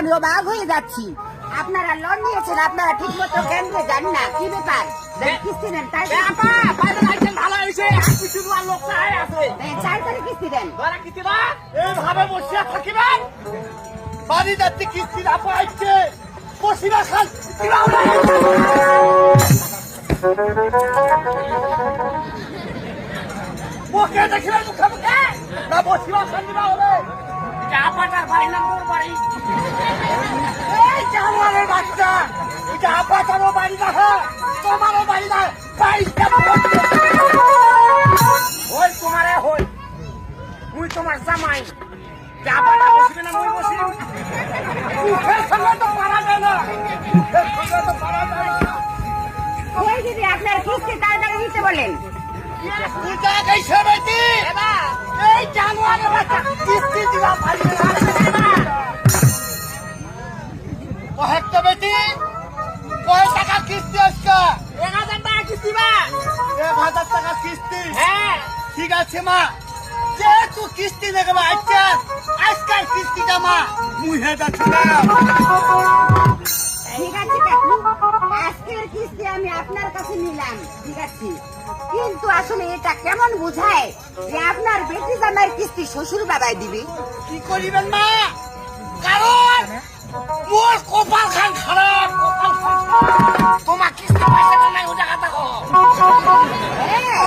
আমি অবাক হয়ে যাচ্ছি। আপনারা লোন নিয়েছেন, আপনারা ঠিক মতো কেন্দ্রে যান না, কি ব্যাপার? কিস্তি দেন, তাই 4 তারিখ কিস্তি দেন। এইভাবে বসিয়া থাকিবেন, বাড়ি যাচ্ছে কিস্তি না পাইছে, বসিবা খান ওকে দেখিবেন মুখে মুখে না বসিবা খান দিবা হবে। চা পাটার বাড়ি না মোর বাড়ি, এই জানোয়ারের বাচ্চা, চা পাটারও বাড়ি না, তোমারও বাড়ি না, ওই তোমারে হই, মুই তোমার জামাই, চা পাটা বসিবে না মুই বসি, মুখের সঙ্গে তো পারা যায় না, মুখের সঙ্গে তো পারা যায় না। ওই দিদি আপনার কিস্তি তাড়াতাড়ি দিতে বলেন। তুই যা গাইছে বেটি, এই জানোয়ারের বাচ্চা কিস্তি দিবা পারি না। কয়েকটা বেটি, কয় টাকা কিস্তি আজকে? 1000 টাকা কিস্তি বা। 1000 টাকা কিস্তি? হ্যাঁ ঠিক আছে মা, যেহেতু কিস্তি দেখবে আজকাল কিস্তিটা মা মুহে যাচ্ছে না। ঠিক আছে কাকু, আজকের কিস্তি আমি আপনার কাছে নিলাম, ঠিক আছে, কিন্তু আসলে এটা কেমন বোঝায় যে আপনার বেটি জামাইয়ের কিস্তি শ্বশুর বাবাই দিবে? কি করিবেন মা, কারণ মোর কপাল খান খারাপ, কপাল খান খারাপ। তোমার কিস্তি পয়সা নাই ওটা কথা কো। হ্যাঁ,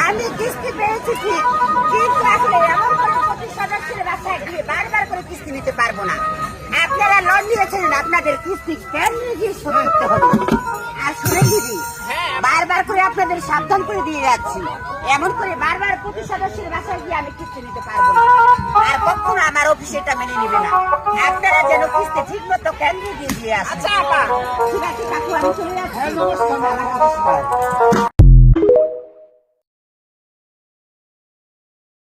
আমি কিস্তি পেয়েছি ঠিক, কিন্তু আসলে এমন করে প্রতি সদস্যের বাসায় গিয়ে বারবার করে কিস্তি নিতে পারবো না। আপনারা লোন নিয়েছেন, আপনাদের কিস্তি কেন্দ্রে গিয়ে শোধ করতে হবে। আর শুনে দিদি, বারবার করে আপনাদের সাবধান করে দিয়ে যাচ্ছি, এমন করে বারবার প্রতি সদস্যের বাসায় গিয়ে আমি কিস্তি নিতে পারবো না, আর কখনো আমার অফিসে এটা মেনে নিবে না। আপনারা যেন কিস্তি ঠিক মতো কেন্দ্রে দিয়ে আসেন। আচ্ছা আপা, ঠিক আছে কাকু, আমি চলে যাচ্ছি।